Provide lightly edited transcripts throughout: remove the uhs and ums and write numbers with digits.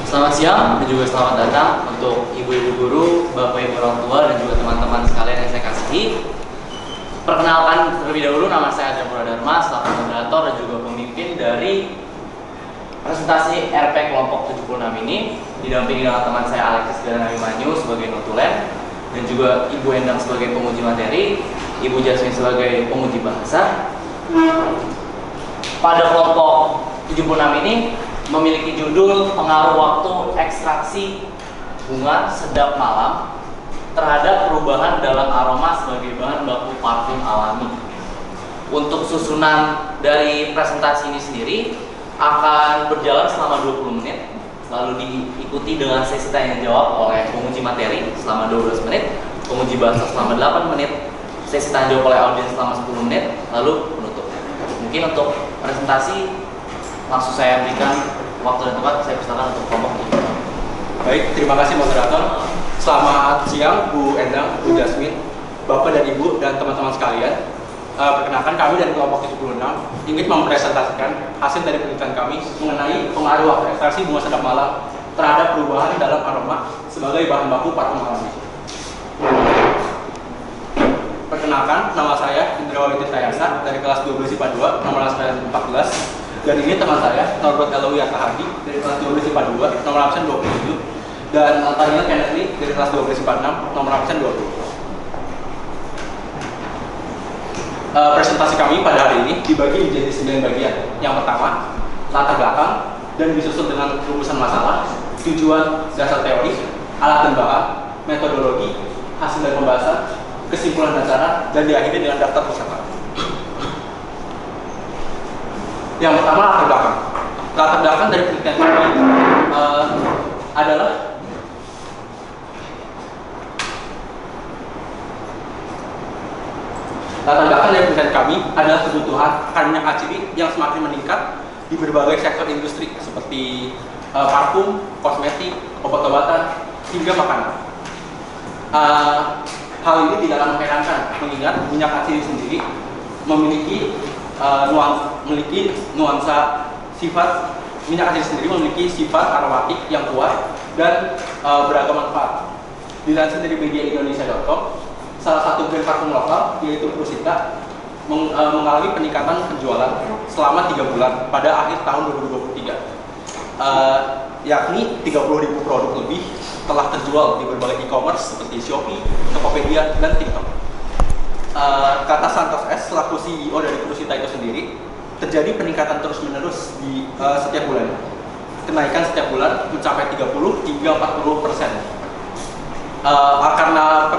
Selamat siang dan juga selamat datang untuk ibu-ibu guru, bapak ibu orang tua, dan juga teman-teman sekalian yang saya kasihi. Perkenalkan terlebih dahulu, nama saya Adrian Purwadharma, selaku moderator dan juga pemimpin dari presentasi RP kelompok 76 ini, didampingi dengan teman saya Alexis dan Abimanyu sebagai notulen, dan juga Ibu Endang sebagai penguji materi, Ibu Jasmine sebagai penguji bahasa. Pada kelompok 76 ini memiliki judul pengaruh waktu ekstraksi bunga sedap malam terhadap perubahan dalam aroma sebagai bahan baku parfum alami. Untuk susunan dari presentasi ini sendiri akan berjalan selama 20 menit, lalu diikuti dengan sesi tanya jawab oleh penguji materi selama 12 menit, penguji bahasa selama 8 menit, sesi tanya jawab oleh audiens selama 10 menit, lalu penutup. Mungkin untuk presentasi langsung saya berikan waktu dan tempat, saya persilakan untuk kelompok ini. Baik, terima kasih moderator. Selamat siang Bu Endang, Bu Jasmine, Bapak dan Ibu dan teman-teman sekalian. Perkenalkan, kami dari kelompok 76 ingin mempresentasikan hasil dari penelitian kami mengenai pengaruh waktu ekstraksi bunga sedap malam terhadap perubahan dalam aroma sebagai bahan baku parfum alami. Perkenalkan, nama saya Indrawati Tayasa dari kelas 12 IPA 2, nomor absen 14. Dan ini teman saya, Norbert Elowi Atahadi dari kelas 12 IPA 2, nomor absen 27. Dan Nathaniel Kennedy dari kelas 12 IPA 6, nomor absen 20. Presentasi kami pada hari ini dibagi menjadi 9 bagian. Yang pertama, latar belakang dan disusun dengan rumusan masalah, tujuan dasar teori, alat dan bahan, metodologi, hasil dari pembahasan, kesimpulan dan cara, dan diakhiri dengan daftar peserta. Yang pertama, latar belakang. Latar belakang dari penelitian kami adalah kebutuhan akan minyak atsiri yang semakin meningkat di berbagai sektor industri seperti parfum, kosmetik, obat-obatan, hingga makanan. Hal ini tidaklah mengherankan mengingat minyak atsiri sendiri memiliki nuansa sifat. Minyak atsiri sendiri memiliki sifat aromatik yang kuat dan beragam manfaat. Dilansir dari mediaindonesia.com, salah satu brand parfum lokal yaitu Prusita mengalami peningkatan penjualan selama 3 bulan pada akhir tahun 2023, yakni 30.000 produk lebih telah terjual di berbagai e-commerce seperti Shopee, Tokopedia, dan TikTok. Kata Santos S selaku CEO dari Prusita itu sendiri, terjadi peningkatan terus-menerus di setiap bulan. Kenaikan setiap bulan mencapai 30 hingga 40%. Karena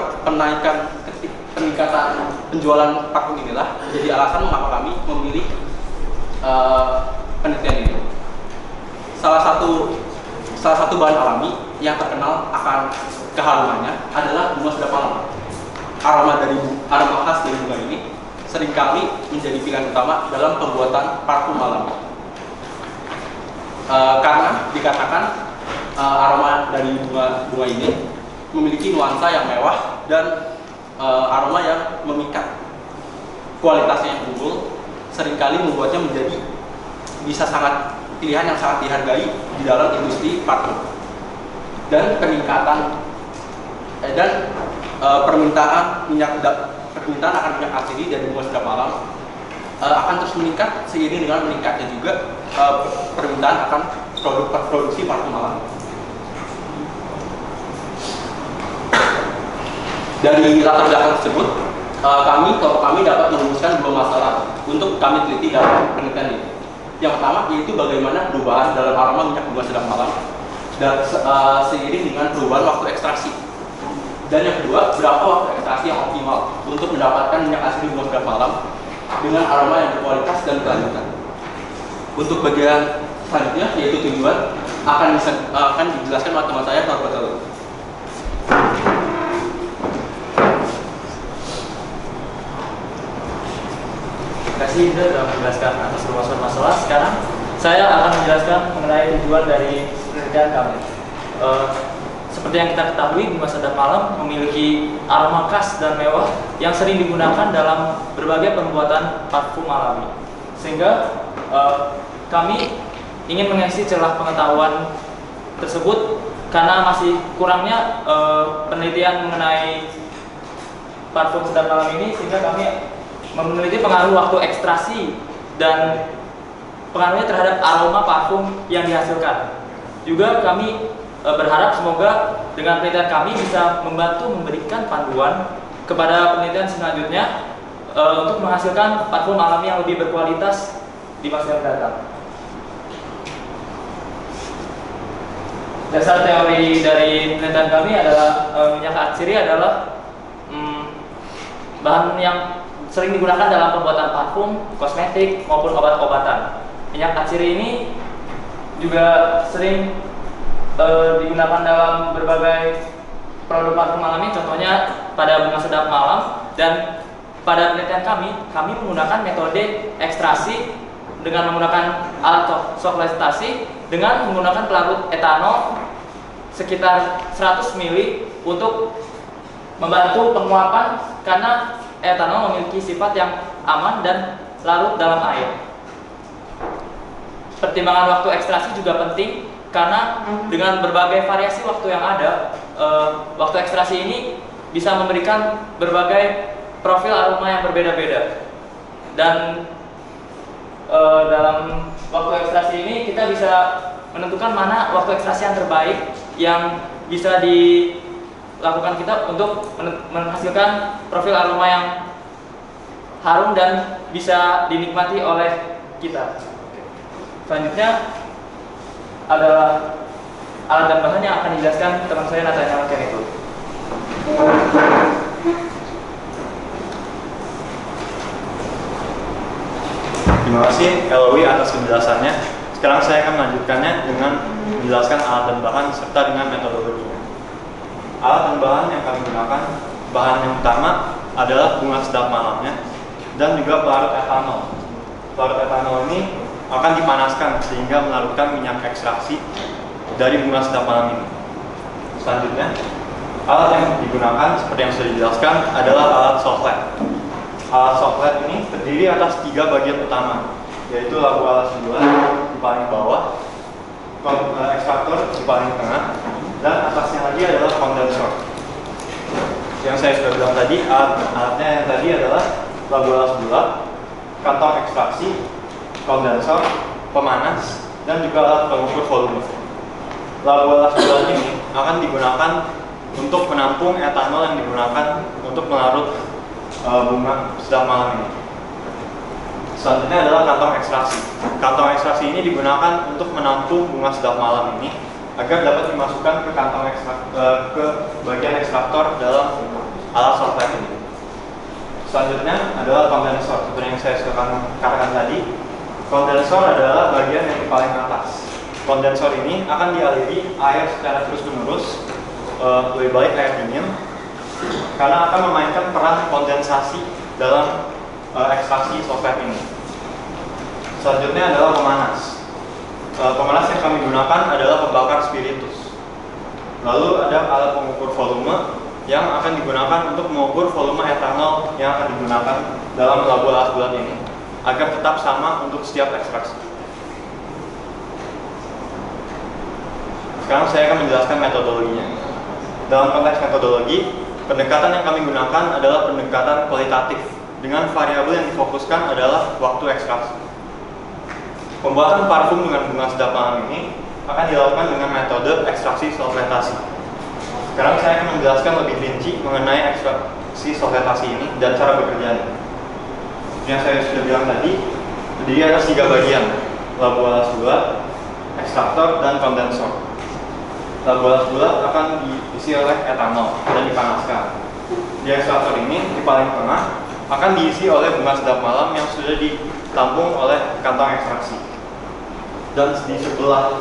peningkatan penjualan parfum inilah menjadi alasan mengapa kami memilih penelitian ini. Salah satu bahan alami yang terkenal akan keharumannya adalah bunga sedap malam. Aroma khas dari bunga ini seringkali menjadi pilihan utama dalam pembuatan parfum alami. Karena dikatakan aroma dari bunga ini memiliki nuansa yang mewah dan aroma yang memikat. Kualitasnya yang unggul seringkali membuatnya menjadi pilihan yang sangat dihargai di dalam industri parfum. Dan permintaan akan minyak atsiri dari bunga sedap malam akan terus meningkat seiring dengan meningkatnya juga permintaan akan produksi parfum alami. Dari latar belakang tersebut, kelompok kami dapat merumuskan 2 masalah untuk kami teliti dalam penelitian ini. Yang pertama yaitu bagaimana perubahan dalam aroma minyak bunga sedap malam dan seiring dengan perubahan waktu ekstraksi. Dan yang kedua, berapa waktu ekstraksi yang optimal untuk mendapatkan minyak atsiri bunga sedap malam dengan aroma yang berkualitas dan berkelanjutan. Untuk bagian selanjutnya yaitu tujuan akan dijelaskan oleh teman saya Norbert Lalu. Terima kasih Indra sudah menjelaskan atas berbagai masalah. Sekarang saya akan menjelaskan mengenai tujuan dari penelitian kami. Seperti yang kita ketahui, bunga sedap malam memiliki aroma khas dan mewah yang sering digunakan dalam berbagai pembuatan parfum alami. Sehingga kami ingin mengisi celah pengetahuan tersebut karena masih kurangnya penelitian mengenai parfum sedap malam ini, sehingga kami meneliti pengaruh waktu ekstraksi dan pengaruhnya terhadap aroma parfum yang dihasilkan. Juga kami berharap semoga dengan penelitian kami bisa membantu memberikan panduan kepada penelitian selanjutnya untuk menghasilkan parfum alami yang lebih berkualitas di masa yang datang. Dasar teori dari penelitian kami adalah minyak atsiri adalah bahan yang sering digunakan dalam pembuatan parfum, kosmetik maupun obat-obatan. Minyak atsiri ini juga sering digunakan dalam berbagai produk parfum alami, contohnya pada bunga sedap malam. Dan pada penelitian kami menggunakan metode ekstraksi dengan menggunakan alat soflestasi dengan menggunakan pelarut etanol sekitar 100 ml untuk membantu penguapan, karena etanol memiliki sifat yang aman dan larut dalam air. Pertimbangan waktu ekstraksi juga penting karena dengan berbagai variasi waktu yang ada, waktu ekstraksi ini bisa memberikan berbagai profil aroma yang berbeda-beda. Dan dalam waktu ekstraksi ini kita bisa menentukan mana waktu ekstraksi yang terbaik yang bisa dilakukan kita untuk menghasilkan profil aroma yang harum dan bisa dinikmati oleh kita. Selanjutnya adalah alat dan bahan yang akan dijelaskan teman saya Nathaniel Ken itu. Terima kasih LOI atas penjelasannya. Sekarang saya akan melanjutkannya dengan menjelaskan alat dan bahan serta dengan metodologinya. Alat dan bahan yang kami gunakan, bahan yang utama adalah bunga sedap malamnya dan juga pelarut etanol. Pelarut etanol ini akan dipanaskan sehingga melarutkan minyak ekstraksi dari bunga sedap malam ini. Selanjutnya, alat yang digunakan seperti yang sudah dijelaskan adalah alat softlet. Alat softlet ini terdiri atas 3 bagian utama, yaitu labu alas bulan di paling bawah, ekstraktor di paling tengah, dan atasnya lagi adalah kondensor. Yang saya sudah bilang tadi, alatnya yang tadi adalah labu alas bulan, kantong ekstraksi, kondensor, pemanas, dan juga alat pengukur volume. Labu alas bulan ini akan digunakan untuk menampung etanol yang digunakan untuk melarut bunga sedap malam ini. Selanjutnya adalah kantong ekstraksi. Kantong ekstraksi ini digunakan untuk menampung bunga sedap malam ini agar dapat dimasukkan ke kantong ke bagian ekstraktor dalam alat softlet ini. Selanjutnya adalah kondensor. Seperti yang saya sudah katakan tadi, kondensor adalah bagian yang di paling atas. Kondensor ini akan dialiri air secara terus-menerus, lebih baik air dingin, karena akan memainkan peran kondensasi dalam ekstraksi softlet ini. Selanjutnya adalah pemanas. Pemanas yang kami gunakan adalah pembakar spiritus. Lalu ada alat pengukur volume yang akan digunakan untuk mengukur volume etanol yang akan digunakan dalam labu alas bulan ini agar tetap sama untuk setiap ekstraksi. Sekarang saya akan menjelaskan metodologinya. Dalam konteks metodologi, pendekatan yang kami gunakan adalah pendekatan kualitatif dengan variabel yang difokuskan adalah waktu ekstraksi. Pembuatan parfum dengan bunga sedap malam ini akan dilakukan dengan metode ekstraksi solventasi. Sekarang saya akan menjelaskan lebih rinci mengenai ekstraksi solventasi ini dan cara bekerjanya. Yang saya sudah bilang tadi, terdiri atas 3 bagian, labu alas bulat, ekstraktor, dan kondensor. Labu alas bulat akan diisi oleh etanol dan dipanaskan. Di ekstraktor ini, di paling tengah, akan diisi oleh bunga sedap malam yang sudah ditampung oleh kantong ekstraksi. Dan di sebelah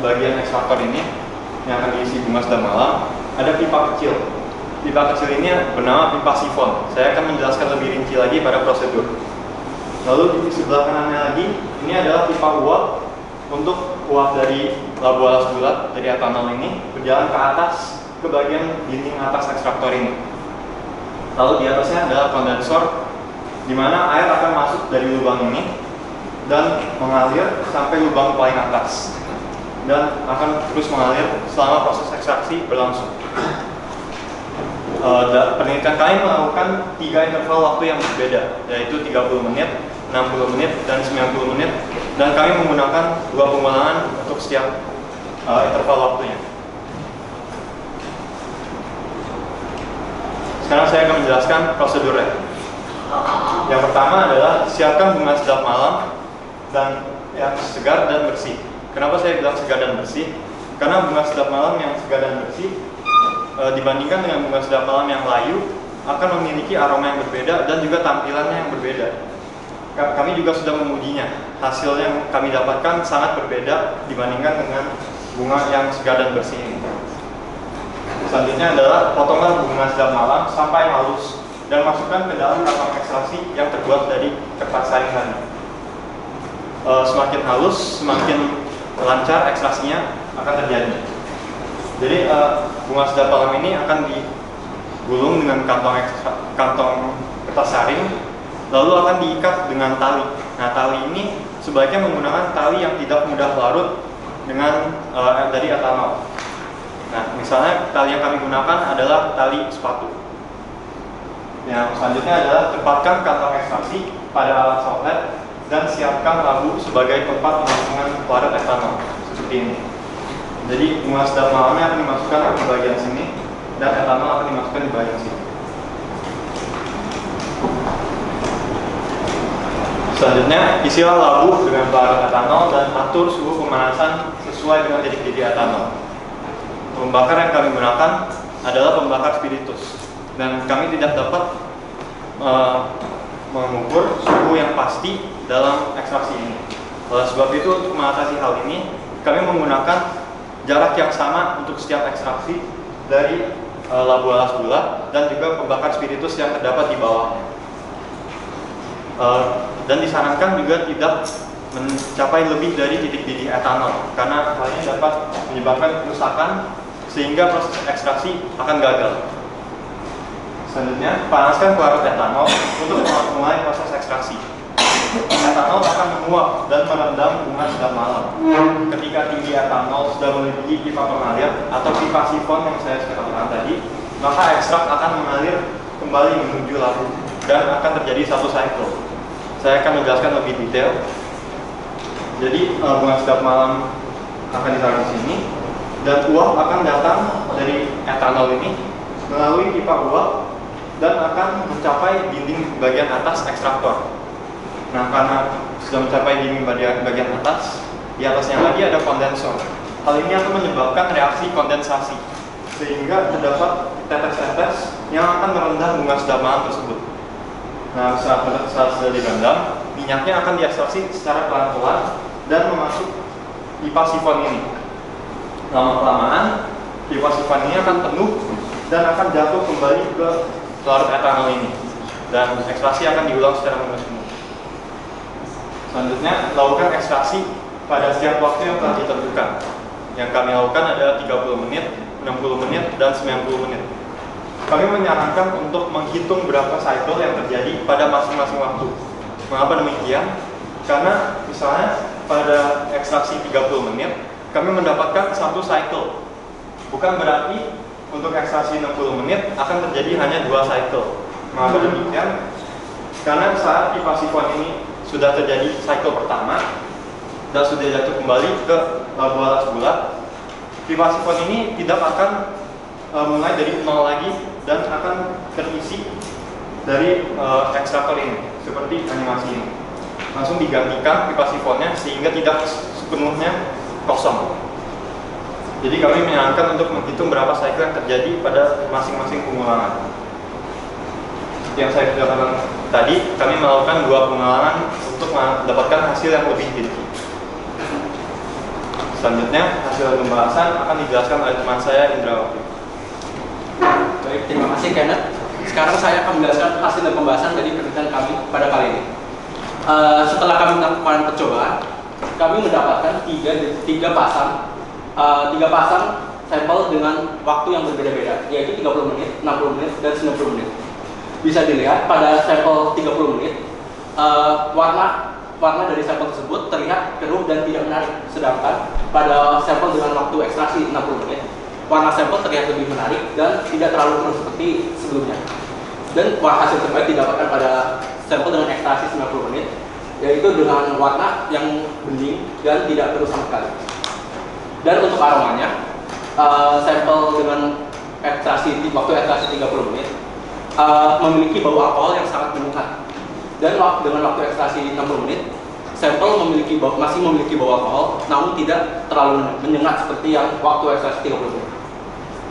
bagian ekstraktor ini yang akan diisi bunga sedap malam ada pipa kecil. Pipa kecil ini bernama pipa sifon. Saya akan menjelaskan lebih rinci lagi pada prosedur. Lalu di sebelah kanannya lagi, ini adalah pipa uap untuk uap dari labu alas bulat dari etanol ini berjalan ke atas ke bagian dinding atas ekstraktor ini. Lalu di atasnya adalah kondensor, di mana air akan masuk dari lubang ini dan mengalir sampai lubang paling atas dan akan terus mengalir selama proses ekstraksi berlangsung. Penelitian kami melakukan 3 interval waktu yang berbeda, yaitu 30 menit, 60 menit, dan 90 menit, dan kami menggunakan 2 pengulangan untuk setiap interval waktunya. Sekarang saya akan menjelaskan prosedurnya. Yang pertama adalah siapkan bunga sedap malam dan yang segar dan bersih. Kenapa saya bilang segar dan bersih? Karena bunga sedap malam yang segar dan bersih dibandingkan dengan bunga sedap malam yang layu akan memiliki aroma yang berbeda dan juga tampilannya yang berbeda. Kami juga sudah mengujinya. Hasil yang kami dapatkan sangat berbeda dibandingkan dengan bunga yang segar dan bersih ini. Selanjutnya adalah potongan bunga sedap malam sampai halus dan masukkan ke dalam kantong ekstraksi yang terbuat dari kertas saring tadi. Semakin halus, semakin lancar ekstraksinya akan terjadi. Jadi bunga sedap malam ini akan digulung dengan kantong kertas saring, lalu akan diikat dengan tali. Nah, tali ini sebaiknya menggunakan tali yang tidak mudah larut dengan dari etanol. Nah, misalnya tali yang kami gunakan adalah tali sepatu. Yang selanjutnya adalah tempatkan kantong ekstraksi pada alat outlet dan siapkan labu sebagai tempat penampungan larut etanol seperti ini. Jadi bunga sedap malamnya akan dimasukkan ke bagian sini dan etanol akan dimasukkan di bagian sini. Selanjutnya, isilah labu dengan larut etanol dan atur suhu pemanasan sesuai dengan titik-titik etanol. Pembakar yang kami gunakan adalah pembakar spiritus dan kami tidak dapat mengukur suhu yang pasti dalam ekstraksi ini. Oleh sebab itu, untuk mengatasi hal ini, kami menggunakan jarak yang sama untuk setiap ekstraksi dari labu alas bulat dan juga pembakar spiritus yang terdapat di bawahnya. Dan disarankan juga tidak mencapai lebih dari titik didih etanol karena hal ini dapat menyebabkan kerusakan sehingga proses ekstraksi akan gagal. Selanjutnya, panaskan pelarut etanol untuk memulai proses ekstraksi. Etanol akan menguap dan merendam bunga sedap malam. Ketika tinggi etanol sudah melebihi pipa pengalir atau pipa sifon yang saya katakan tadi, maka ekstrak akan mengalir kembali menuju labu dan akan terjadi satu cycle. Saya akan menjelaskan lebih detail. Jadi bunga sedap malam akan ditaruh di sini dan uap akan datang dari etanol ini melalui pipa uap dan akan mencapai dinding bagian atas ekstraktor. Nah, karena sudah mencapai dinding bagian atas, di atasnya lagi ada kondensor. Hal ini akan menyebabkan reaksi kondensasi, sehingga terdapat tetes-tetes yang akan merendam bunga sedap malam tersebut. Nah, saat sudah direndam, minyaknya akan diekstraksi secara pelan-pelan dan memasuk pipa sifon ini. Lama-kelamaan, pipa sifon ini akan penuh dan akan jatuh kembali ke larut etanol ini, dan ekstraksi akan diulang secara mulus-mulus. Selanjutnya, lakukan ekstraksi pada setiap waktu yang telah ditentukan. Yang kami lakukan adalah 30 menit, 60 menit, dan 90 menit. Kami menyarankan untuk menghitung berapa cycle yang terjadi pada masing-masing waktu. Mengapa demikian? Karena misalnya pada ekstraksi 30 menit, kami mendapatkan satu cycle. Bukan berarti untuk ekstraksi 60 menit akan terjadi hanya 2 cycle. Mengapa demikian? Karena saat pipa sifon ini sudah terjadi cycle pertama dan sudah jatuh kembali ke labu alas bulat, pipa sifon ini tidak akan mulai dari nol lagi dan akan terisi dari ekstraktor ini seperti animasi ini. Langsung digantikan pipa sifonnya sehingga tidak sepenuhnya kosong. Jadi kami menyarankan untuk menghitung berapa cycle yang terjadi pada masing-masing pengulangan. seperti yang saya sudah katakan tadi, kami melakukan 2 pengalaman untuk mendapatkan hasil yang lebih rinci. Selanjutnya, hasil pembahasan akan dijelaskan oleh teman saya, Indra Wahyu. Baik, terima kasih Kenneth. Sekarang saya akan menjelaskan hasil dan pembahasan dari penelitian kami pada kali ini. Setelah kami melakukan percobaan, kami mendapatkan tiga pasang sampel dengan waktu yang berbeda-beda, yaitu 30 menit, 60 menit, dan 90 menit. Bisa dilihat pada sampel 30 menit, warna dari sampel tersebut terlihat keruh dan tidak menarik. Sedangkan pada sampel dengan waktu ekstraksi 60 menit, warna sampel terlihat lebih menarik dan tidak terlalu keruh seperti sebelumnya. Dan hasil terbaik didapatkan pada sampel dengan ekstraksi 90 menit, yaitu dengan warna yang bening dan tidak keruh sama sekali. Dan untuk aromanya, sampel dengan waktu ekstraksi 30 menit memiliki bau alkohol yang sangat menyengat. Dan dengan waktu ekstraksi 60 menit, sampel masih memiliki bau alkohol, namun tidak terlalu menyengat seperti yang waktu ekstraksi 30 menit.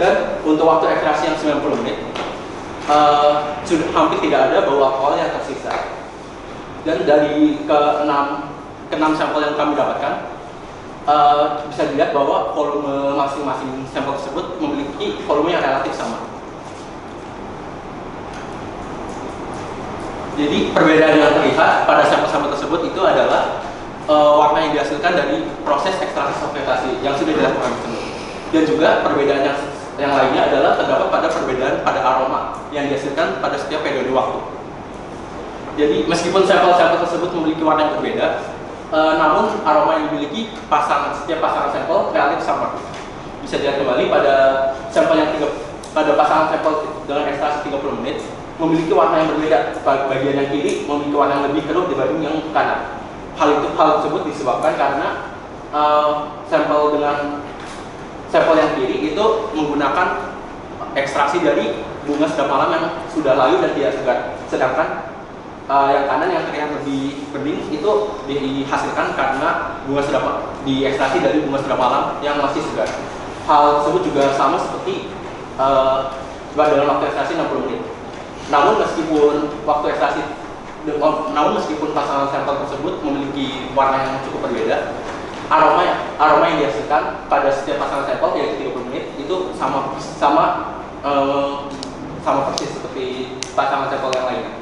Dan untuk waktu ekstraksi yang 90 menit, sudah hampir tidak ada bau alkohol yang tersisa. Dan dari ke-6 sampel yang kami dapatkan, bisa dilihat bahwa volume masing-masing sampel tersebut memiliki volume yang relatif sama. Jadi perbedaan yang terlihat pada sampel-sampel tersebut itu adalah warna yang dihasilkan dari proses ekstraksi fermentasi yang sudah dilakukan tersebut. Dan juga perbedaan yang lainnya adalah terdapat pada perbedaan pada aroma yang dihasilkan pada setiap periode waktu. Jadi meskipun sampel-sampel tersebut memiliki warna yang berbeda, namun aroma yang dimiliki setiap pasangan sampel relatif sama. Bisa dilihat kembali pada pasangan sampel dengan ekstraksi 30 menit memiliki warna yang berbeda. Bagian yang kiri memiliki warna yang lebih keruh dibanding yang kanan. Hal tersebut disebabkan karena sampel yang kiri itu menggunakan ekstraksi dari bunga sedap malam yang sudah layu dan tidak segar. Sedangkan yang kanan yang terlihat lebih bening itu dihasilkan karena diekstraksi dari bunga sedap malam yang masih segar. Hal tersebut juga sama seperti dengan waktu ekstraksi 60 menit. Namun meskipun pasangan sampel tersebut memiliki warna yang cukup berbeda, aroma yang dihasilkan pada setiap pasangan sampel yaitu 30 menit itu sama persis seperti pasangan sampel yang lainnya.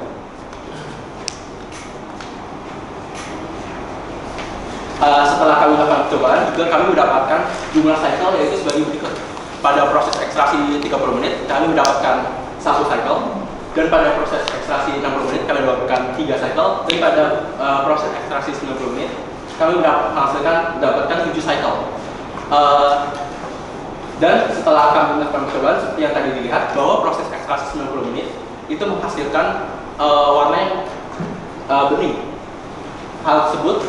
Setelah kami melakukan percobaan, juga kami mendapatkan jumlah cycle yaitu sebagai berikut. Pada proses ekstraksi 30 menit, kami mendapatkan 1 cycle. Dan pada proses ekstraksi 60 menit, kami mendapatkan 3 cycle. Dan pada proses ekstraksi 90 menit, kami mendapatkan 7 cycle. Dan setelah kami melakukan percobaan, seperti yang tadi dilihat, bahwa proses ekstraksi 90 menit itu menghasilkan warna yang bening. Hal tersebut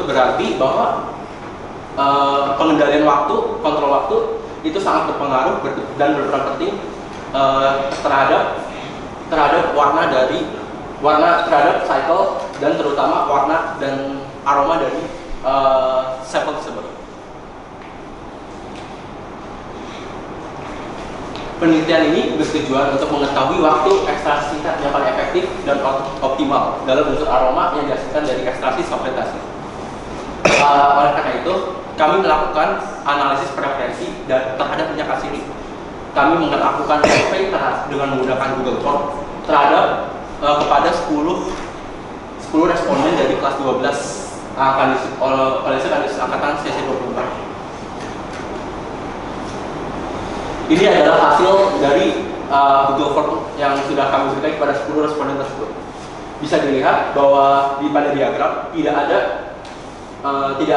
berarti bahwa pengendalian waktu, kontrol waktu itu sangat berpengaruh dan berperan penting terhadap terhadap cycle dan terutama warna dan aroma dari sampel tersebut. Penelitian ini bertujuan untuk mengetahui waktu ekstraksi singkat yang paling efektif dan optimal dalam unsur aroma yang dihasilkan dari ekstraksi fermentasi. Oleh karena itu, kami melakukan analisis preferensi terhadap minyak asiri. Kami melakukan survei dengan menggunakan Google Form kepada 10 responden dari kelas 12 angkatan sesi 24. Ini adalah hasil dari Google Form yang sudah kami berikan kepada 10 responden tersebut. Bisa dilihat bahwa pada diagram tidak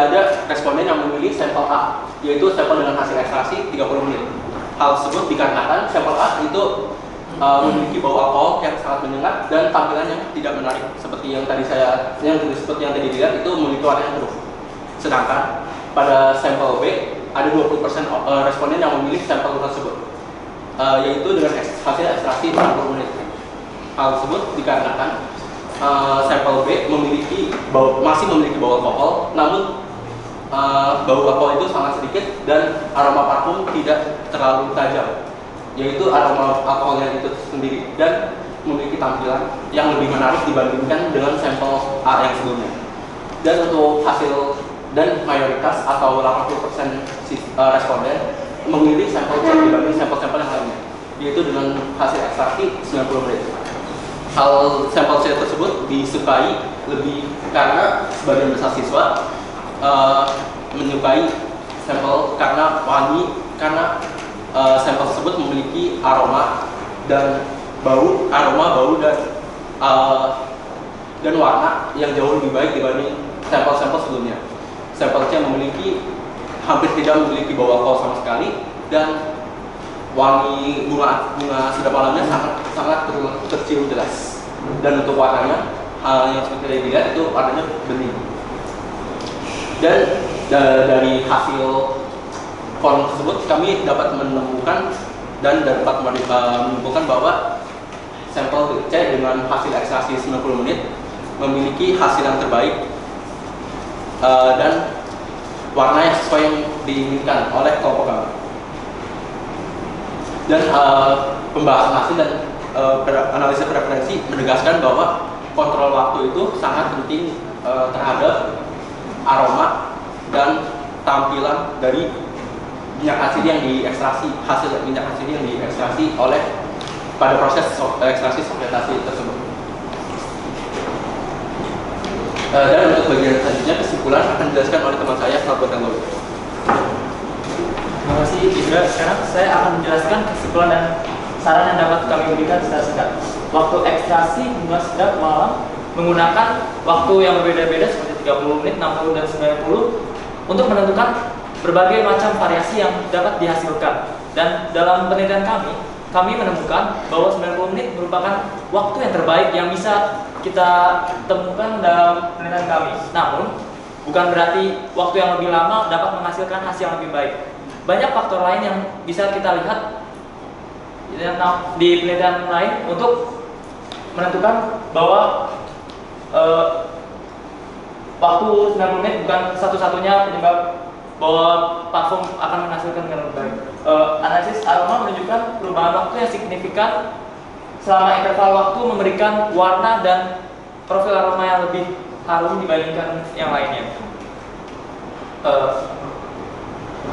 ada responden yang memilih sampel A, yaitu sampel dengan hasil ekstraksi 30 menit. Hal tersebut dikarenakan sampel A itu memiliki bau alkohol yang sangat menyengat dan tampilan yang tidak menarik seperti yang tadi dilihat itu memiliki warna yang keruh. Sedangkan pada sampel B ada 20% responden yang memilih sampel tersebut, yaitu dengan hasil ekstraksi 60 menit. Hal tersebut dikarenakan sampel B masih memiliki bau alkohol, namun bau alkohol itu sangat sedikit dan aroma parfum tidak terlalu tajam, yaitu aroma alkoholnya itu sendiri. Dan memiliki tampilan yang lebih menarik dibandingkan dengan sampel A yang sebelumnya. Dan untuk hasil dan mayoritas atau 80% responden memilih sampel C dibanding sampel-sampel yang lainnya, yaitu dengan hasil ekstraksi 90 menit. Hal sampel C tersebut disukai lebih karena sebagian besar siswa menyukai sampel karena wangi, karena sampel tersebut memiliki aroma dan bau dan warna yang jauh lebih baik dibanding sampel-sampel sebelumnya. Sampel C hampir tidak memiliki bau alkohol sama sekali, dan wangi bunga sedap malamnya sangat tercium jelas. Dan untuk warnanya, hal yang seperti yang dilihat itu warnanya bening. Dan dari hasil form tersebut kami dapat menemukan dan dapat menyimpulkan bahwa sampel C dengan hasil ekstraksi 90 menit memiliki hasil yang terbaik dan warna yang sesuai yang diinginkan oleh kelompok kami. Dan pembahasan hasil dan analisa preferensi menegaskan bahwa kontrol waktu itu sangat penting terhadap aroma dan tampilan dari minyak asidi yang diekstraksi, hasil minyak asidi yang diekstraksi oleh pada proses ekstraksi fermentasi tersebut. Dan untuk bagian selanjutnya, kesimpulan akan dijelaskan oleh teman saya, Sahabat Teknologi. Terima kasih Indra. Sekarang saya akan menjelaskan kesimpulan dan saran yang dapat kami berikan secara singkat. Waktu ekstraksi bunga sedap malam menggunakan waktu yang berbeda-beda seperti 30 menit, 60 dan 90 untuk menentukan berbagai macam variasi yang dapat dihasilkan. Dan dalam penelitian kami menemukan bahwa 90 menit merupakan waktu yang terbaik yang bisa kita temukan dalam penelitian kami. Namun, bukan berarti waktu yang lebih lama dapat menghasilkan hasil yang lebih baik. Banyak faktor lain yang bisa kita lihat di penelitian lain untuk menentukan bahwa waktu 90 menit bukan satu-satunya penyebab bahwa parfum akan menghasilkan yang lebih baik. Analisis aroma menunjukkan perubahan waktu yang signifikan selama interval waktu memberikan warna dan profil aroma yang lebih harum dibandingkan yang lainnya.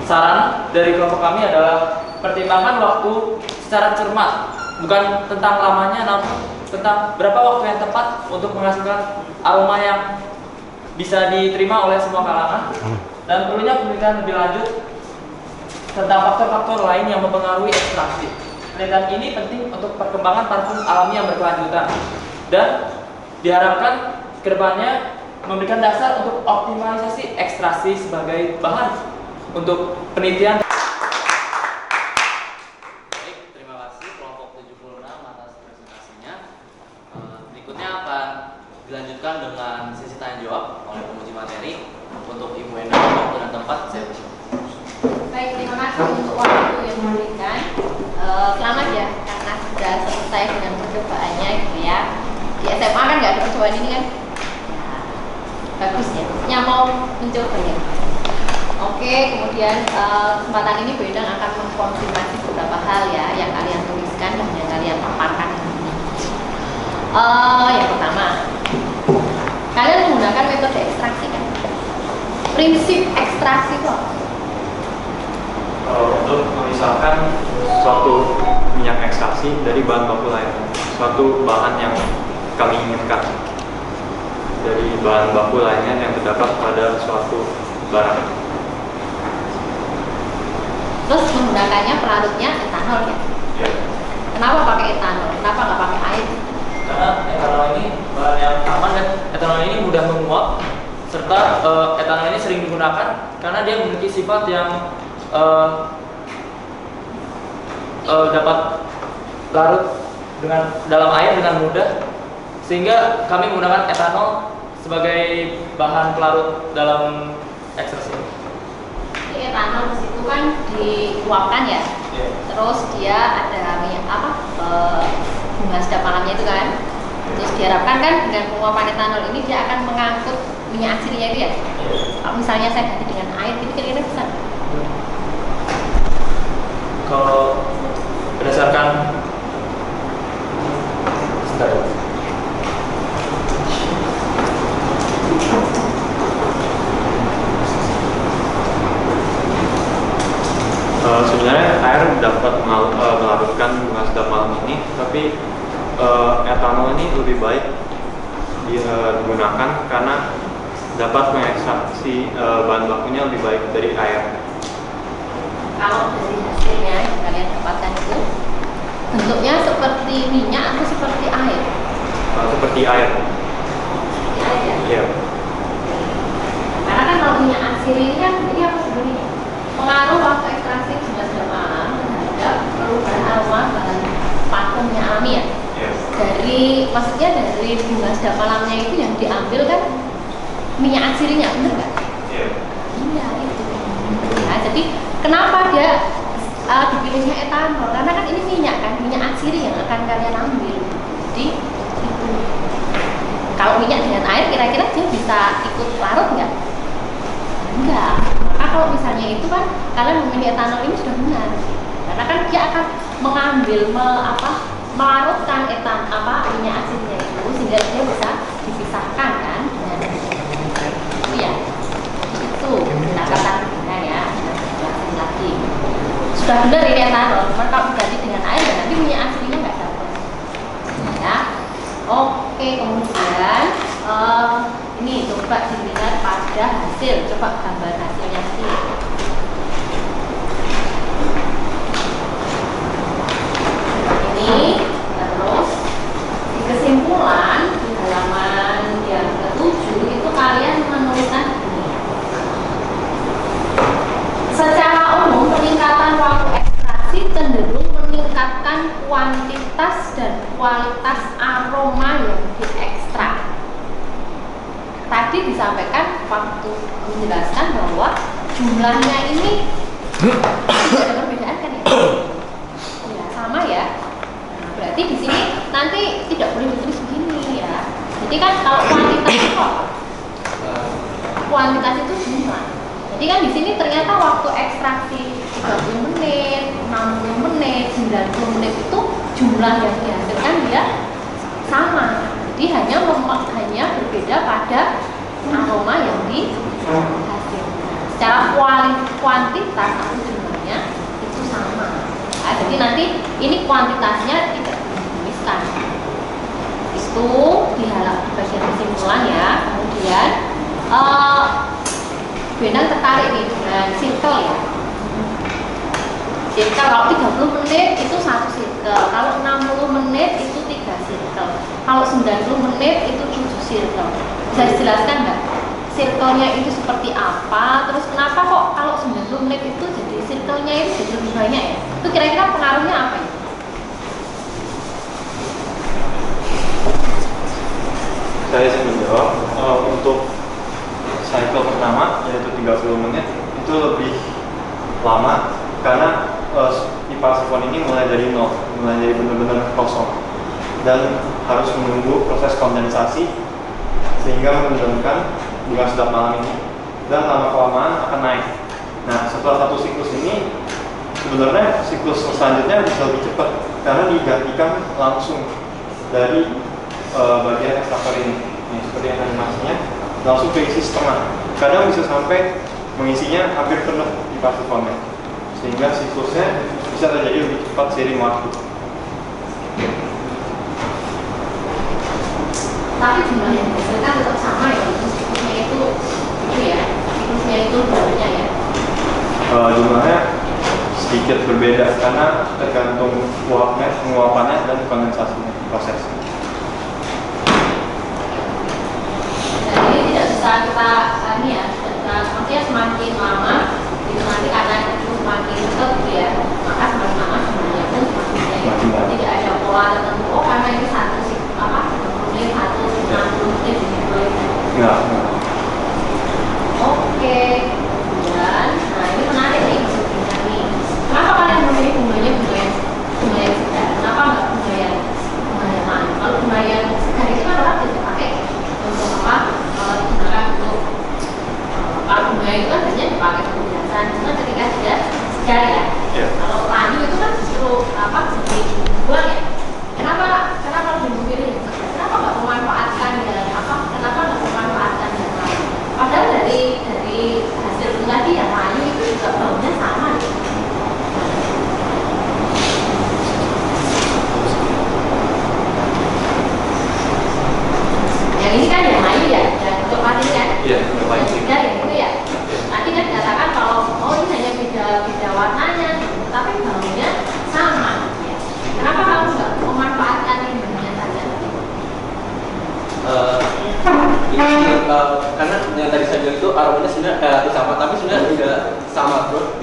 Saran dari kelompok kami adalah pertimbangkan waktu secara cermat, bukan tentang lamanya, namun tentang berapa waktu yang tepat untuk menghasilkan aroma yang bisa diterima oleh semua kalangan, dan perlunya penelitian lebih lanjut tentang faktor-faktor lain yang mempengaruhi ekstraksi. Penelitian ini penting untuk perkembangan parfum alami yang berkelanjutan dan diharapkan kedepannya memberikan dasar untuk optimalisasi ekstraksi sebagai bahan untuk penelitian. Baik, terima kasih kelompok 76 atas presentasinya. Berikutnya akan dilanjutkan dengan sesi tanya jawab oleh penguji materi. Untuk Ibu Enda, waktu dan tempat saya persilakan. Baik, terima kasih untuk waktu yang diberikan. Selamat ya, karena sudah selesai dengan percobaannya gitu ya. Di SMA kan nggak ada percobaan ini kan? Ya, bagus ya, yang mau mencoba ya. Oke, kemudian kesempatan ini Bu Endang akan mengkonfirmasi beberapa hal ya yang kalian tuliskan dan yang kalian paparkan. Yang pertama, kalian menggunakan metode ekstraksi kan? Prinsip ekstraksi itu apa? Untuk memisahkan suatu minyak ekstraksi dari bahan baku lain, suatu bahan yang kami inginkan dari bahan baku lainnya yang terdapat pada suatu barang. Terus menggunakannya pelarutnya etanol ya? Ya. Kenapa pakai etanol? Kenapa nggak pakai air? Karena etanol ini bahan yang aman dan etanol ini mudah menguap, serta etanol ini sering digunakan karena dia memiliki sifat yang dapat larut dalam air dengan mudah, sehingga kami menggunakan etanol sebagai bahan pelarut dalam ekstraksi. Jadi etanol di situ kan diuapkan ya, terus dia ada minyak bunga sedap malamnya itu kan, terus diharapkan kan dengan penguapan etanol ini dia akan mengangkut minyak aslinya itu ya. Kalau misalnya saya ganti dengan air, itu kira-kira bisa? Kalau berdasarkan dapat melarutkan bunga sedap malam ini, tapi etanol ini lebih baik digunakan karena dapat mengekstraksi bahan bakunya lebih baik dari air. Kalau dari hasilnya yang kalian dapatkan itu bentuknya seperti minyak atau seperti air? Seperti air. Seperti air ya? Iya. Karena kan kalau minyak atsiri ini kan ini apa sebenarnya? Pengaruh waktu ekstraksi bunga sedap malam terhadap perubahan aroma bahan parfumnya alami ya. Yes. Maksudnya dari bunga sedap malamnya itu yang diambil kan minyak atsirinya, bener nggak? Iya. Iya itu. Nah, jadi kenapa dia dipilihnya etanol? Karena kan ini minyak kan, minyak atsiri yang akan kalian ambil. Jadi itu. Kalau minyak dengan air kira-kira dia bisa ikut larut nggak? Enggak. Maka kalau misalnya itu kan kalian memilih etanol ini sudah benar. Karena kan dia akan mengambil melarutkan minyak atsirinya itu sehingga dia bisa dipisahkan kan dengan itu ya. Itu pendapatan benar ya. Jelasin lagi. Sudah benar ini etanol. Cuma kalau diganti dengan air nanti minyak atsirinya nggak dapat. Ya. Oke, kemudian ini coba dilihat pada hasil. Coba gambar hasilnya sih. Ini terus di kesimpulan di halaman yang ke-7 itu kalian menuliskan ini. Secara umum peningkatan waktu ekstraksi cenderung meningkatkan kuantitas dan kualitas aroma yang diekstrak. Tadi disampaikan waktu menjelaskan bahwa jumlahnya ini tidak ada perbedaan kan ya? Ya sama ya. Nah, berarti di sini nanti tidak boleh ditulis begini ya. Jadi kan kalau kuantitas itu apa? Kuantitas itu jumlah. Jadi kan di sini ternyata waktu ekstraksi 30 menit, 60 menit, 90 menit itu jumlah yang dihasilkan dia sama. Jadi hanya berbeda pada aroma yang dihasilkan. Secara kuantitas atau jumlahnya itu sama. Nah, jadi nanti ini kuantitasnya tidak dituliskan. Itu di bagian kesimpulan ya. Kemudian Benang tertarik nih dengan circle ya. Circle kalau 30 menit itu 1 circle, kalau 60 menit itu 3 circle, kalau 90 menit itu 7 circle. Bisa dijelaskan nggak? Circle-nya itu seperti apa? Terus kenapa kok kalau 90 menit itu jadi circle-nya itu jadi lebih banyak ya? Itu kira-kira pengaruhnya apa ya? Saya sih menjawab untuk cycle pertama yaitu 30 menit itu lebih lama karena pipa sifon ini mulai dari nol, mulai dari benar-benar kosong dan harus menunggu proses kondensasi sehingga menurunkan bunga sedap malam ini dan lama-kelamaan akan naik. Nah setelah satu siklus ini sebenarnya siklus selanjutnya bisa lebih cepat karena digantikan langsung dari bagian ekstraktor ini. Seperti yang animasinya langsung keisi setengah, kadang bisa sampai mengisinya hampir penuh di sifonnya sehingga siklusnya bisa terjadi lebih cepat seiring waktu. Tapi jumlah yang dihasilkan tetap sama ya, siklusnya itu ya, siklusnya itu banyak ya. Jumlahnya sedikit berbeda karena tergantung penguapannya dan kondensasinya proses. Jadi tidak bisa kita maksudnya semakin lama itu nanti karena itu semakin dekat gitu ya, maka semakin lama jumlahnya pun semakin banyak. Tidak ada pola tertentu. Oh karena ini satu sih menit, satu 60 menit gitu. Enggak. Oke, kemudian, nah ini menarik nih sebenarnya nih. Kenapa kalian memilih bunga yang segar? Kenapa nggak bunga yang mana? Kalau bunga yang segar itu kan orang tidak pakai untuk apa? Digunakan untuk kalau bunga itu kan hanya dipakai untuk hiasan. Cuma ketika dia segar ya,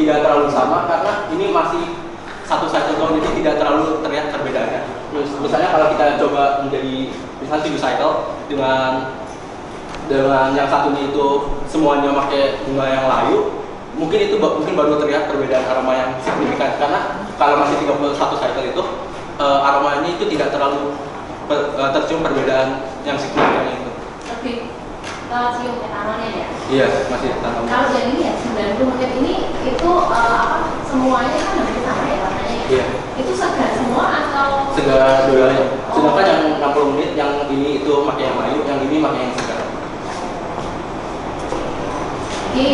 tidak terlalu sama karena ini masih satu cycle doang, jadi tidak terlalu terlihat perbedaannya. Terus misalnya kalau kita coba menjadi misalnya 7 cycle dengan yang satunya itu semuanya pakai bunga yang layu, mungkin itu mungkin baru terlihat perbedaan aroma yang signifikan. Karena kalau masih 31 cycle itu aromanya itu tidak terlalu tercium perbedaan yang signifikan itu. Lebih cium etanolnya ya? Iya, masih etanol. Kalau yang ini ya 90 menit ini itu semuanya kan hampir sama ya warnanya ya? Iya. Itu segar semua atau? Segar dua-duanya. Sedangkan yang 60 menit yang ini itu pakai yang layu, yang ini pakai yang segar. Jadi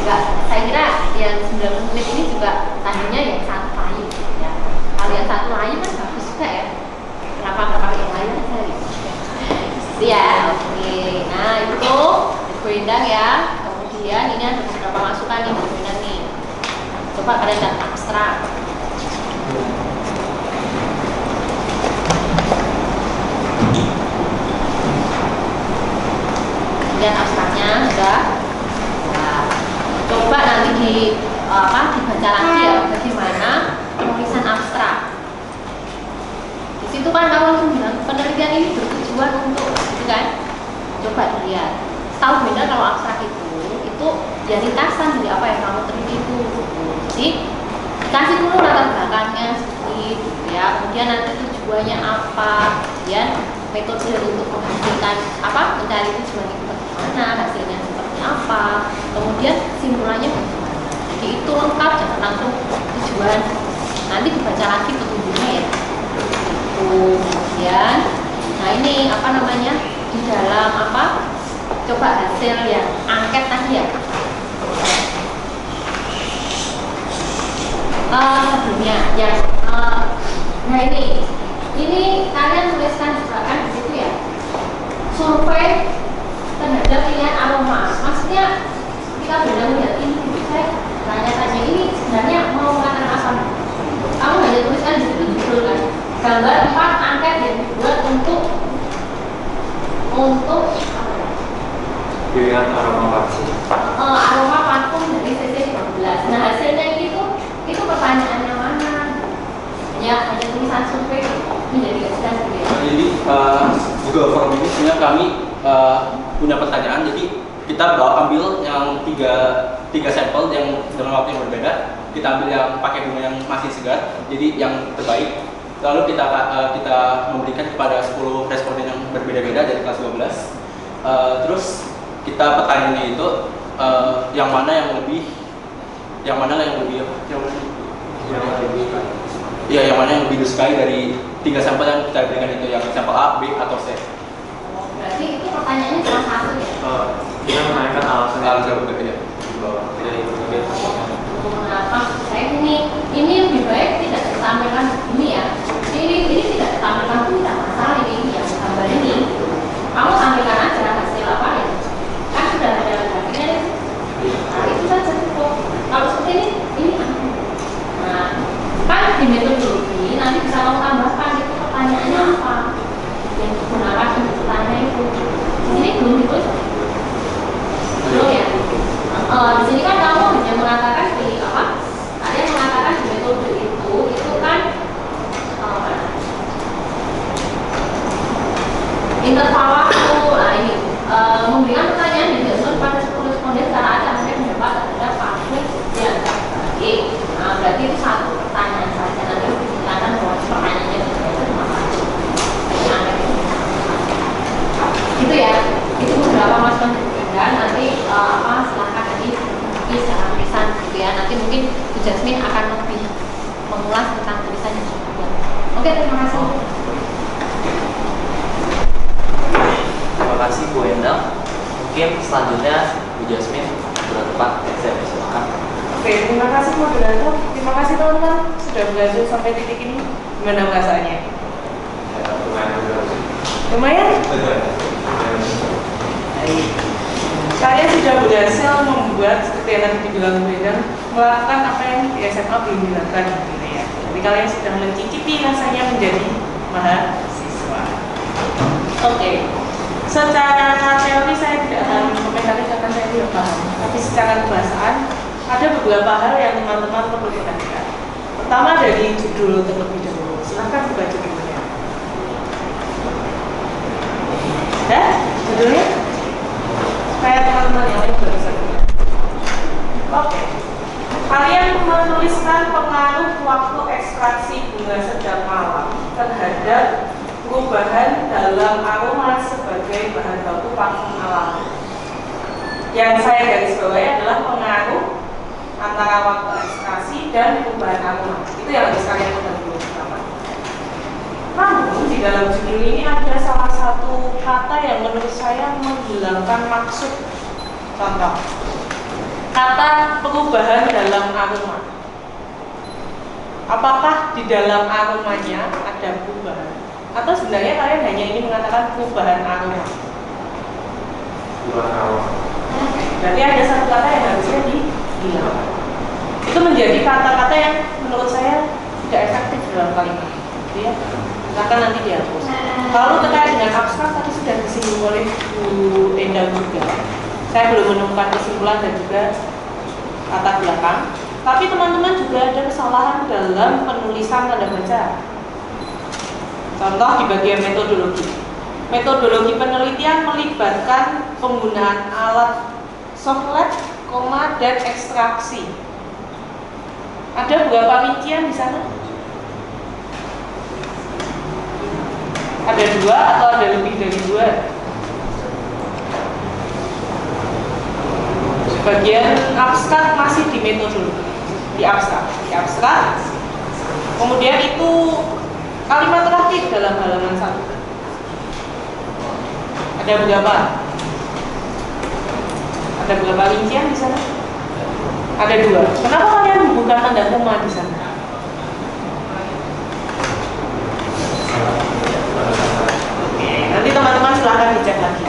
enggak, saya kira yang 90 menit ini juga tadinya yang satu layu ya. Kalau yang satu layu kan bagus juga ya. Kenapa nggak pakai yang layu aja gitu? Ya, oke. Nah itu berendang ya. Kemudian ini ada beberapa masukan nih berendang nih. Coba kalian lihat abstrak. Lihat abstraknya sudah. Nah, coba nanti dibaca lagi ya bagaimana penulisan abstrak. Di situ kan awal bilang penelitian ini bertujuan untuk, gitu kan? Coba dilihat. Tahu benar kalau abstrak itu ya ringkasan dari apa yang kamu teliti itu. Jadi dikasih dulu latar belakangnya sedikit, gitu ya. Kemudian nanti tujuannya apa, kemudian metode untuk menghasilkan apa, mencari tujuan itu bagaimana, hasilnya seperti apa, kemudian simpulannya bagaimana. Jadi itu lengkap, jangan langsung tujuan. Nanti dibaca lagi petunjuknya ya. Kemudian, nah ini apa namanya di dalam apa? Coba hasil yang angket tadi ya. Sebelumnya yang nah ini kalian tuliskan juga kan di situ ya. Survei terhadap pilihan aroma. Maksudnya kita benar melihat ini, saya tanya-tanya ini sebenarnya mau mengatakan apa? Kamu hanya tuliskan di situ judul kan. Gambar 4 angket yang dibuat untuk apa ya? Pilihan aroma parfum. Aroma parfum dari CC15. Nah hasilnya itu pertanyaannya mana? Ya hanya tulisan survei menjadi kesulitan gitu ya. Jadi Google Form ini sebenarnya kami punya pertanyaan. Jadi kita ambil yang tiga sampel yang dalam waktu yang berbeda. Kita ambil yang pakai bunga yang masih segar, jadi yang terbaik. Lalu kita memberikan kepada 10 responden yang berbeda-beda dari kelas 12. Terus kita pertanyaannya itu yang mana yang lebih disukai dari 3 sampel yang kita berikan itu, yang sampel A, B atau C. Berarti itu pertanyaannya cuma satu ya? Kita menanyakan alasan Ya. di bawah. Mengapa saya ini lebih baik tidak ditampilkan begini ya? Ini tidak ditampilkan pun tidak masalah ini yang gambar ini. Kamu tampilkan aja hasil apa ya? Kan sudah ada grafiknya ya? Nah itu saja cukup. Kalau seperti ini nah kan di metodologi nanti bisa kamu tambahkan itu pertanyaannya apa yang digunakan untuk bertanya itu. Di sini belum ditulis. Belum ya? Di sini kan kamu hanya mengatakan di apa? Kalian mengatakan di metode itu kan interval waktu. Nah ini memberikan pertanyaan yang diatur pada 10 responden secara acak mereka mendapat terhadap parfum yang terbaik. Nah berarti itu satu pertanyaan saja. Nanti dikatakan bahwa pertanyaannya berbeda cuma satu. Itu ya. Itu beberapa masukan perbedaan. Nanti silahkan nanti secara tulisan gitu ya. Nanti mungkin Bu Jasmine akan lebih mengulas tentang tulisan yang sudah buat. Oke, terima kasih. Terima kasih Bu Endang. Mungkin selanjutnya Bu Jasmine sudah tepat saya persilakan. Oke, terima kasih moderator. Terima kasih teman-teman sudah belajar sampai titik ini. Gimana perasaannya? Lumayan? Kalian sudah berhasil membuat seperti yang tadi dibilang Bu Endang, melakukan apa yang di SMA belum dilakukan gitu ya. Jadi kalian sedang mencicipi rasanya menjadi mahasiswa. Oke. Secara teori saya tidak akan komentari karena saya tidak paham. Tapi secara kebahasaan ada beberapa hal yang teman-teman perlu perhatikan. Pertama dari judul terlebih dahulu. Silahkan buka judulnya. Ya, judulnya supaya teman-teman yang lain juga bisa lihat. Oke. Kalian menuliskan pengaruh waktu ekstraksi bunga sedap malam terhadap perubahan dalam aroma sebagai bahan baku parfum alami. Yang saya garis bawahi adalah pengaruh antara waktu ekstraksi dan perubahan aroma. Itu yang harus kalian ketahui dulu pertama. Namun di dalam judul ini ada salah satu kata yang menurut saya menghilangkan maksud. Contoh, kata perubahan dalam aroma. Apakah di dalam aromanya ada perubahan? Atau sebenarnya kalian hanya ingin mengatakan perubahan aroma? Perubahan aroma. Berarti ada satu kata yang harusnya dihilangkan. Itu menjadi kata-kata yang menurut saya tidak efektif dalam kalimat. Gitu ya. Akan nanti dihapus. Kalau terkait dengan abstrak tadi sudah disinggung oleh Bu Endang juga. Saya belum menemukan kesimpulan dan juga latar belakang. Tapi teman-teman juga ada kesalahan dalam penulisan tanda baca. Contoh di bagian metodologi. Metodologi penelitian melibatkan penggunaan alat softlet, koma, dan ekstraksi. Ada berapa rincian di sana? Ada 2 atau ada lebih dari 2? Bagian abstrak masih di metodologi, di abstrak. Kemudian itu kalimat terakhir dalam halaman 1. Ada berapa? Ada berapa rincian di sana? Ada 2. Kenapa kalian bukan tanda koma di sana? Oke, nanti teman-teman silahkan dicek lagi.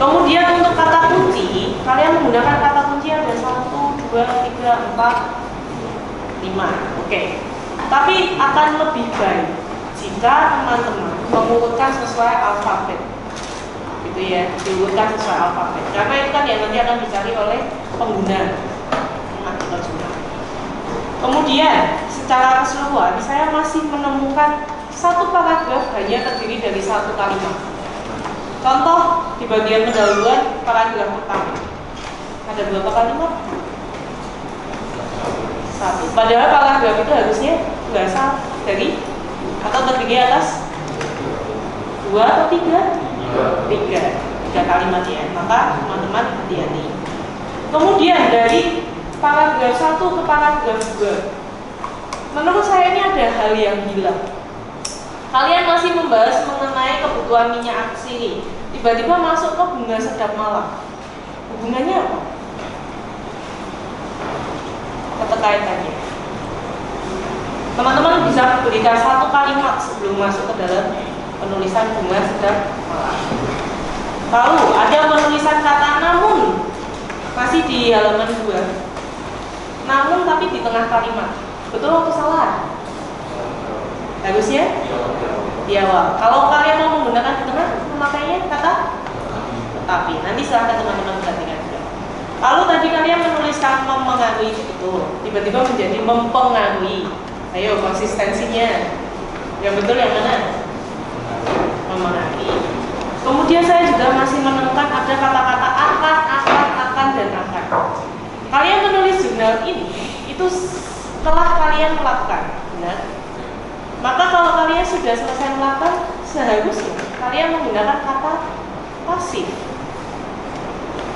Kemudian untuk kata kunci, kalian menggunakan kata kunci ada 1, 2, 3, 4, 5. Oke. Tapi akan lebih baik jika teman-teman mengurutkan sesuai alfabet. Gitu ya, diurutkan sesuai alfabet. Karena itu kan yang nanti akan dicari oleh pengguna. Kemudian secara keseluruhan saya masih menemukan satu paragraf hanya terdiri dari 1 kalimat. Contoh di bagian pendahuluan paragraf pertama. Ada berapa kalimat? 1. Padahal paragraf itu harusnya berasal dari atau terdiri atas 2 atau 3? 3 kalimat ya. Maka teman-teman hati-hati. Kemudian dari paragraf 1 ke paragraf 2, menurut saya ini ada hal yang hilang. Kalian masih membahas mengenai kebutuhan minyak atsiri, tiba-tiba masuk ke bunga sedap malam. Hubungannya apa? Keterkaitannya. Teman-teman bisa berikan 1 kalimat sebelum masuk ke dalam penulisan bunga sedap malam. Lalu ada penulisan kata namun, masih di halaman 2. Namun tapi di tengah kalimat. Betul atau salah? Harusnya di awal. Kalau kalian mau menggunakan di tengah, memakainya kata tetapi. Nanti silahkan teman-teman perhatikan juga. Lalu tadi kalian menuliskan mempengaruhi itu betul, tiba-tiba menjadi mempengaruhi. Ayo konsistensinya. Yang betul yang mana? Mempengaruhi. Kemudian saya juga masih menemukan ada kata-kata akan, dan akan. Kalian menulis jurnal ini itu setelah kalian melakukan, benar? Maka kalau kalian sudah selesai melakukan, seharusnya kalian menggunakan kata pasif.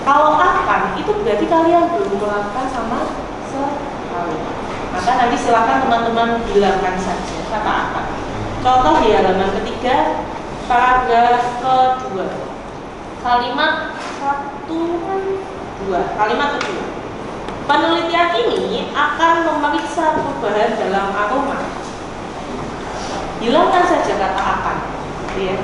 Kalau akan, itu berarti kalian belum melakukan sama sekali. Maka nanti silakan teman-teman hilangkan saja kata akan. Contoh di halaman ketiga, paragraf kedua, kalimat 1, 2, kalimat kedua. Penelitian ini akan memeriksa perubahan dalam aroma. Hilangkan saja kata akan, ya.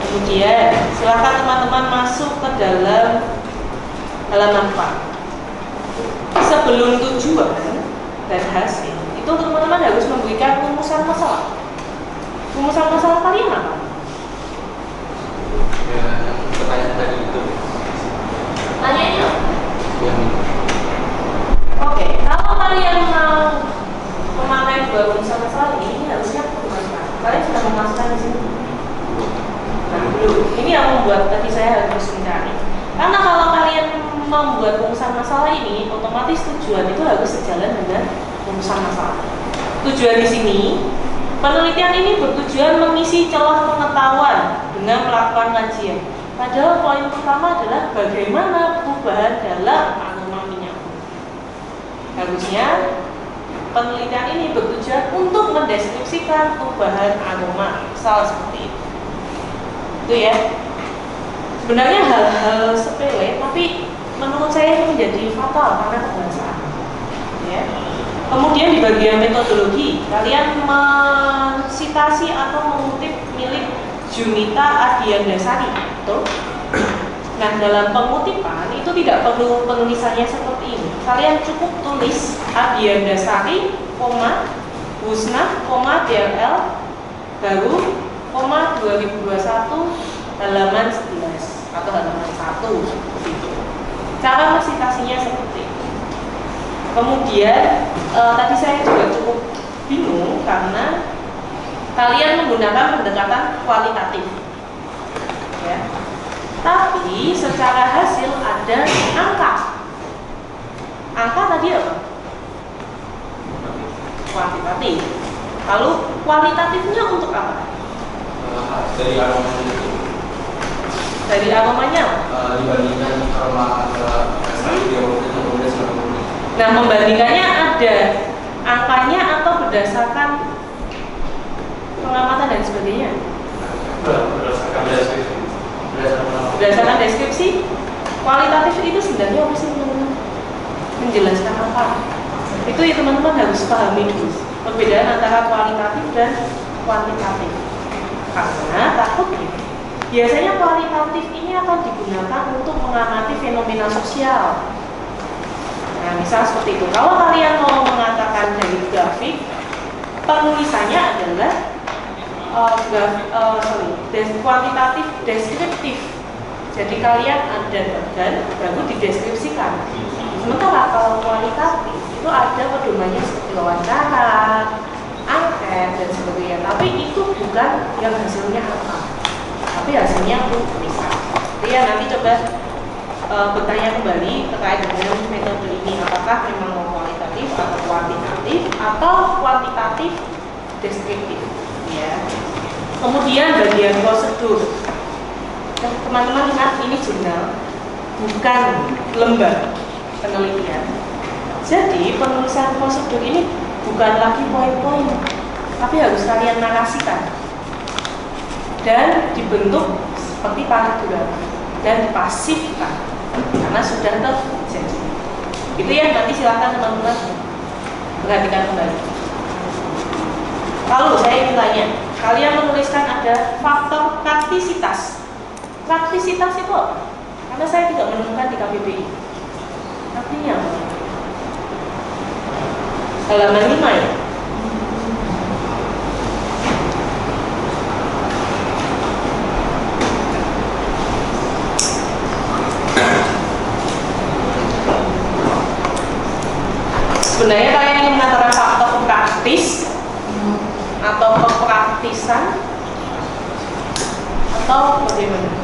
Kemudian silakan teman-teman masuk ke dalam halaman 4. Sebelum tujuan dan hasil, itu teman-teman harus memberikan rumusan masalah. Rumusan masalah kalian apa? Ya, pertanyaan tadi itu. Tanyanya apa? Yang kalian mau memakai dua rumusan masalah ini harusnya kalian sudah memasukkan di sini. Nah, belum. Ini yang membuat tadi saya harus mencari. Karena kalau kalian membuat rumusan masalah ini, otomatis tujuan itu harus sejalan dengan rumusan masalah. Tujuan di sini, penelitian ini bertujuan mengisi celah pengetahuan dengan melakukan kajian. Padahal poin pertama adalah bagaimana perubahan dalam aroma minyak. Harusnya penelitian ini bertujuan untuk mendeskripsikan perubahan aroma, misal seperti itu. Itu ya. Sebenarnya hal-hal sepele, tapi menurut saya ini menjadi fatal karena kebahasaan. Ya. Kemudian di bagian metodologi, kalian mensitasi atau mengutip milik Junita Adiandasari, betul? Nah, dalam pengutipan itu tidak perlu penulisannya seperti ini. Kalian cukup tulis Adiandasari, Husnah, DLL, baru, 2021 halaman 11 atau halaman 1 seperti itu. Cara mensitasinya seperti itu. Kemudian tadi saya juga cukup bingung karena kalian menggunakan pendekatan kualitatif, ya. Tapi secara hasil ada angka. Angka tadi apa? Kuantitatif. Lalu kualitatifnya untuk apa? Dari aromanya. Dari aromanya. Dibandingkan aroma Nah, membandingkannya ada angkanya atau berdasarkan pengamatan dan sebagainya? Berdasarkan deskripsi. Kualitatif itu sebenarnya apa sih, teman-teman? Menjelaskan apa? Itu ya teman-teman harus pahami dulu perbedaan antara kualitatif dan kuantitatif. Karena takutnya biasanya kualitatif ini akan digunakan untuk mengamati fenomena sosial. Nah, misal seperti itu. Kalau kalian mau mengatakan dari grafik, penulisannya adalah kuantitatif deskriptif. Jadi kalian ada bagan baru dideskripsikan. Sementara kalau kualitatif itu ada pedomannya seperti wawancara, angket dan sebagainya. Tapi itu bukan yang hasilnya apa, tapi hasilnya tulisan. Jadi ya nanti coba bertanya kembali terkait dengan metode ini, apakah memang mau kualitatif atau kuantitatif atau kuantitatif deskriptif, ya. Kemudian bagian prosedur. Teman-teman ingat ini jurnal, bukan lembar penelitian. Jadi penulisan prosedur ini bukan lagi poin-poin, tapi harus kalian narasikan dan dibentuk seperti paragraf dan dipasifkan karena sudah terjadi. Itu ya, nanti silakan teman-teman perhatikan kembali. Lalu saya ingin tanya, kalian menuliskan ada faktor praktisitas. Praktisitas itu apa? Karena saya tidak menemukan di KBBI. Artinya apa? Halaman 5 ya. Sebenarnya kalian ingin mengatakan faktor praktis atau kepraktisan atau bagaimana?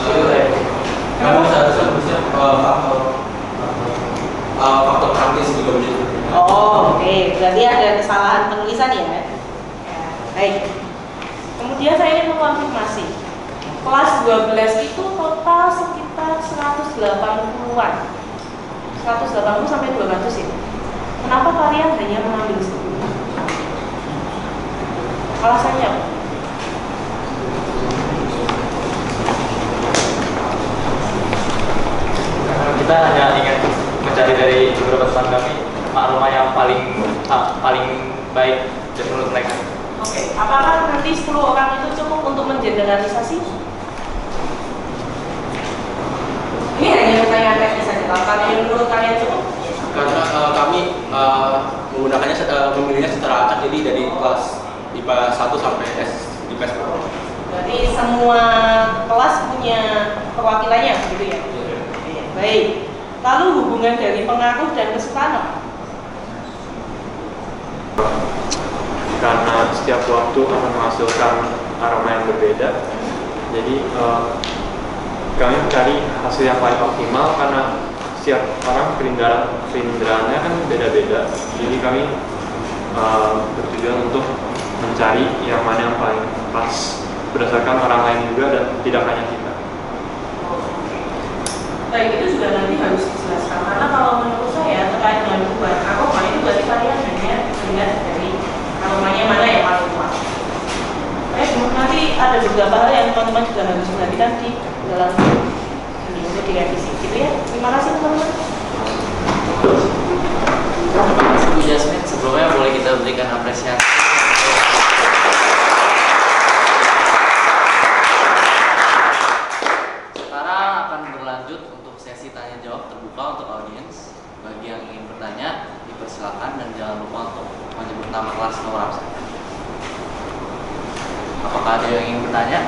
Kamu seharusnya faktor praktis juga begitu. Oh, oke. Berarti ada kesalahan penulisan ya? Ya, baik. Kemudian saya ingin mengkonfirmasi. Kelas 12 itu total sekitar 180-an. 180 sampai 200 ya. Kenapa kalian hanya mengambil 10? Alasannya apa? Karena kita hanya ingin mencari dari beberapa teman kami aroma yang paling baik dan menurut mereka. Oke, apakah nanti 10 orang itu cukup untuk mengeneralisasi? Ini hanya pertanyaan teknis saja. Kalau kalian menurut kalian cukup? Karena kami menggunakannya memilihnya secara acak, jadi dari kelas IPA 1 sampai IPA 10. Berarti semua kelas punya perwakilannya, gitu ya? Baik. Lalu hubungan dari pengaruh dan kesukaan apa? karena setiap waktu akan menghasilkan aroma yang berbeda. Jadi kami mencari hasil yang paling optimal karena setiap orang perinderaannya kan beda-beda. Jadi kami bertujuan untuk mencari yang mana yang paling pas berdasarkan orang lain juga dan tidak hanya kita. Baik, itu juga nanti harus dijelaskan karena kalau menurut saya terkait dengan perubahan aroma itu berarti kalian hanya melihat dari aromanya mana yang paling kuat. Nanti ada beberapa hal yang teman-teman juga harus perhatikan di dalam ini untuk direvisi gitu ya. Terima kasih teman-teman. Terima kasih Bu Jasmine. Sebelumnya boleh kita berikan apresiasi. Sekarang akan berlanjut untuk sesi tanya jawab terbuka untuk audiens. Bagi yang ingin bertanya, dipersilakan dan jangan lupa untuk menyebut nama kelas nomor absen. Apakah ada yang ingin bertanya?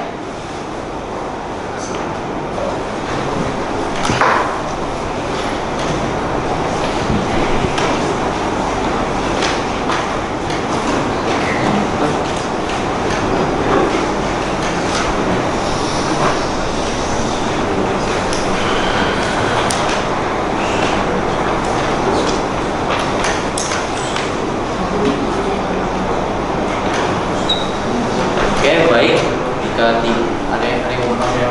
Oke, baik. Jika ada yang mau bertanya,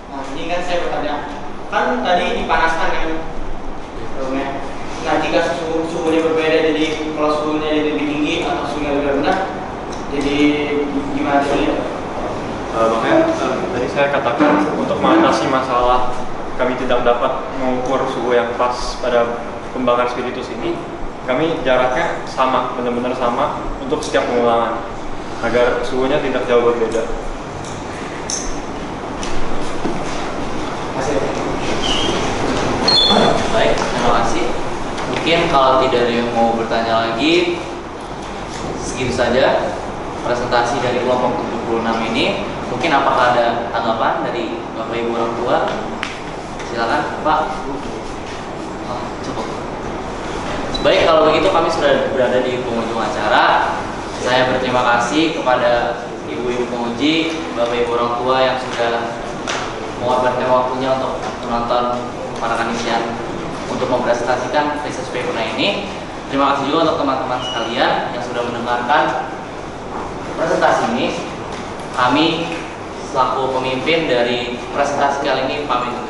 Nah, ini kan saya bertanya, kan tadi dipanaskan kan rumahnya. Nah, jika suhunya berbeda, jadi kalau suhunya jadi lebih tinggi atau suhunya lebih rendah, jadi gimana sih? Makanya tadi saya katakan untuk mengatasi masalah kami tidak dapat mengukur suhu yang pas pada pembakar spiritus ini, kami jaraknya sama, benar-benar sama untuk setiap pengulangan agar suhunya tidak jauh berbeda. baik, terima kasih. Mungkin kalau tidak ada yang mau bertanya lagi, segitu saja presentasi dari kelompok 76 ini. Mungkin apakah ada tanggapan dari Bapak Ibu orang tua? Silakan Pak. Oh, cukup. Baik, kalau begitu kami sudah berada di penghujung acara. Saya berterima kasih kepada ibu-ibu penguji, Bapak Ibu orang tua yang sudah mengorbankan waktunya untuk menonton para kanisian untuk mempresentasikan research paper ini. Terima kasih juga untuk teman-teman sekalian yang sudah mendengarkan presentasi ini. Kami selaku pemimpin dari presentasi kali ini pamit.